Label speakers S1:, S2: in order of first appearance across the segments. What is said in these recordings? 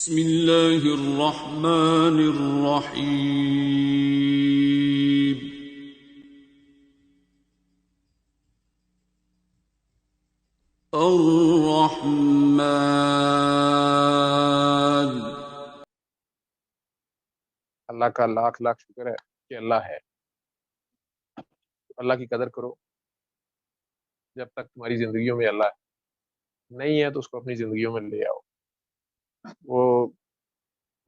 S1: بسم اللہ الرحمن الرحیم الرحمن۔
S2: اللہ کا لاکھ لاکھ شکر ہے کہ اللہ ہے۔ اللہ کی قدر کرو جب تک تمہاری زندگیوں میں اللہ ہے، نہیں ہے تو اس کو اپنی زندگیوں میں لے آؤ، وہ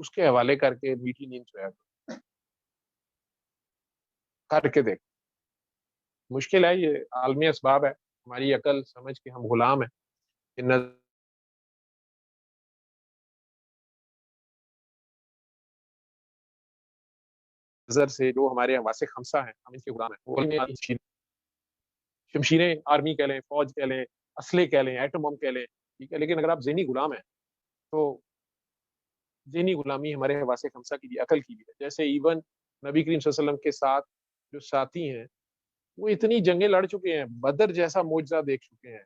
S2: اس کے حوالے کر کے میٹھی نیند سویا کرو، کر کے دیکھ۔ مشکل ہے، یہ عالمی اسباب ہے، ہماری عقل سمجھ کے ہم غلام ہیں کہ نظر سے جو ہمارے حواس خمسہ ہیں ہم ان کے غلام ہیں۔ وہ شمشیریں آرمی کہہ لیں، فوج کہہ لیں، اسلحے کہہ لیں، ایٹم بم کہہ لیں، ٹھیک ہے، لیکن اگر آپ ذہنی غلام ہیں تو ذہنی غلامی ہمارے حواس خمسہ کی بھی، عقل کی بھی ہے۔ جیسے ایون نبی کریم صلی اللہ علیہ وسلم کے ساتھ جو ساتھی ہیں وہ اتنی جنگیں لڑ چکے ہیں، بدر جیسا معجزہ دیکھ چکے ہیں،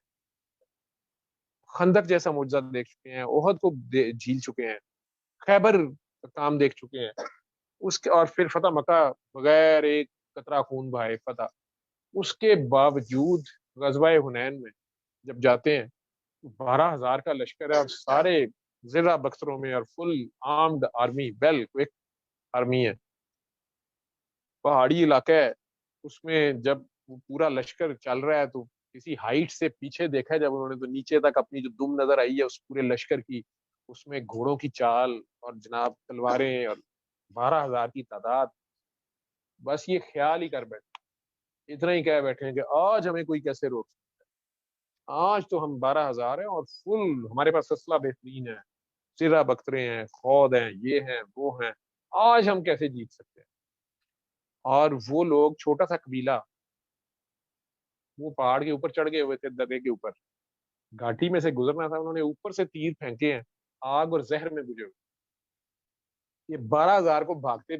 S2: خندق جیسا معجزہ دیکھ چکے ہیں، احد کو جھیل چکے ہیں، خیبر کا کام دیکھ چکے ہیں، اس کے اور پھر فتح مکہ بغیر ایک قطرہ خون بہائے فتح۔ اس کے باوجود غزوہ حنین میں جب جاتے ہیں 12,000 کا لشکر ہے اور سارے زرہ بکسروں میں اور فل آرمڈ آرمی، ویل کوئک آرمی ہے، پہاڑی علاقہ ہے، اس میں جب وہ پورا لشکر چل رہا ہے تو کسی ہائٹ سے پیچھے دیکھا ہے جب انہوں نے تو نیچے تک اپنی جو دم نظر آئی ہے اس پورے لشکر کی، اس میں گھوڑوں کی چال اور جناب تلواریں اور 12,000 کی تعداد، بس یہ خیال ہی کر بیٹھے، اتنا ہی کہہ بیٹھے ہیں کہ آج ہمیں کوئی کیسے روک سکتا ہے، آج تو ہم 12,000 ہیں اور فل ہمارے پاس اسلحہ بہترین ہے، سرہ بخترے ہیں، خود ہیں، یہ ہیں وہ ہیں، آج ہم کیسے جیت سکتے ہیں۔ اور وہ لوگ چھوٹا سا قبیلہ وہ پہاڑ کے اوپر چڑھ گئے ہوئے تھے، درے کے اوپر گھاٹی میں سے گزرنا تھا، انہوں نے اوپر سے تیر پھینکے ہیں، آگ اور زہر میں بجھے ہوئے، یہ 12,000 کو بھاگتے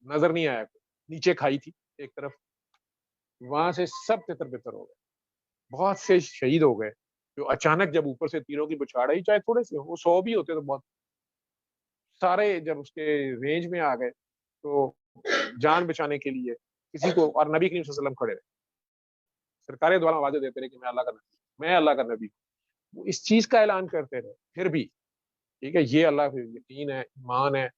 S2: نظر نہیں آیا، نیچے کھائی تھی ایک طرف، وہاں سے سب تتر بتر ہو گئے، بہت سے شہید ہو گئے جو اچانک جب اوپر سے تیروں کی بچھاڑ آئی، چاہے تھوڑے سے وہ 100 بھی ہوتے تو بہت، سارے جب اس کے رینج میں آ گئے تو جان بچانے کے لیے کسی کو، اور نبی کریم صلی اللہ علیہ وسلم کھڑے رہے، سرکاریں دوارا واضح دیتے رہے کہ میں اللہ کا نبی، میں اللہ کا نبی، وہ اس چیز کا اعلان کرتے رہے، پھر بھی ٹھیک ہے، یہ اللہ پہ یقین ہے، ایمان ہے،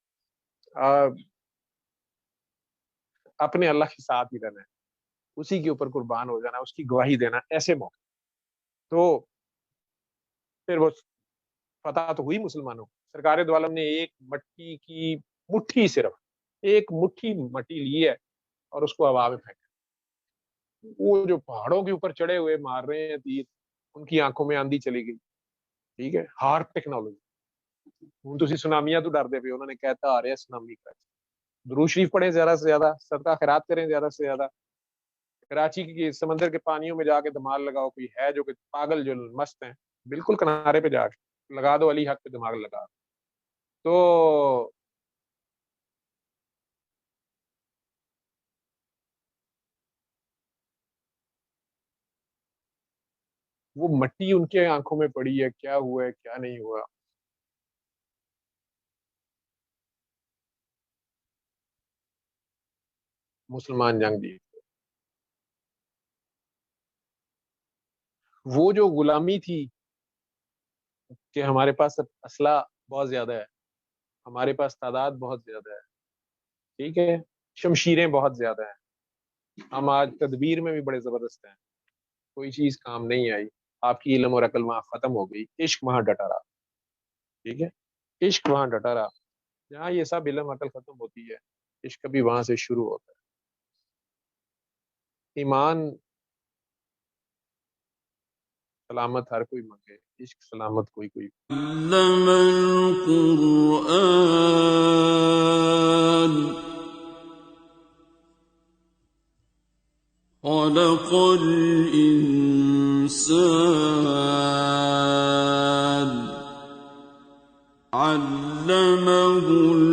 S2: اپنے اللہ کے ساتھ ہی رہنا ہے، اسی کے اوپر قربان ہو جانا، اس کی گواہی دینا، ایسے موقع تو پھر وہ فتح تو ہوئی مسلمانوں، سرکار دو عالم نے ایک مٹی کی مٹھی، صرف ایک مٹھی مٹی لی ہے اور اس کو ہوا میں پھینکا، وہ جو پہاڑوں کے اوپر چڑھے ہوئے مار رہے ہیں تیر، ان کی آنکھوں میں آندھی چلی گئی، ٹھیک ہے، ہارپ ٹیکنالوجی، ہوں تسی سونامیاں تو ڈر دے پے، انہوں نے کہتا آ رہے ہیں سونامی کا، درود شریف پڑھیں زیادہ سے زیادہ، صدقہ خیرات کریں زیادہ سے زیادہ، کراچی کی سمندر کے پانیوں میں جا کے دماغ لگاؤ، کوئی ہے جو کہ پاگل جو مست ہیں، بالکل کنارے پہ جا کے لگا دو، علی حق پہ دماغ لگا تو وہ مٹی ان کے آنکھوں میں پڑی ہے، کیا ہوا ہے کیا نہیں ہوا۔ مسلمان جنگ جیت، وہ جو غلامی تھی کہ ہمارے پاس اسلحہ بہت زیادہ ہے، ہمارے پاس تعداد بہت زیادہ ہے، ٹھیک ہے، شمشیریں بہت زیادہ ہیں، ہم آج تدبیر میں بھی بڑے زبردست ہیں، کوئی چیز کام نہیں آئی، آپ کی علم اور عقل وہاں ختم ہو گئی، عشق وہاں ڈٹا رہا، ٹھیک ہے، عشق وہاں ڈٹا رہا، جہاں یہ سب علم عقل ختم ہوتی ہے، عشق بھی وہاں سے شروع ہوتا ہے۔ ایمان سلامت ہر کوئی مانگے، عشق سلامت کوئی کوئی۔
S1: علم القرآن خلق الإنسان علمه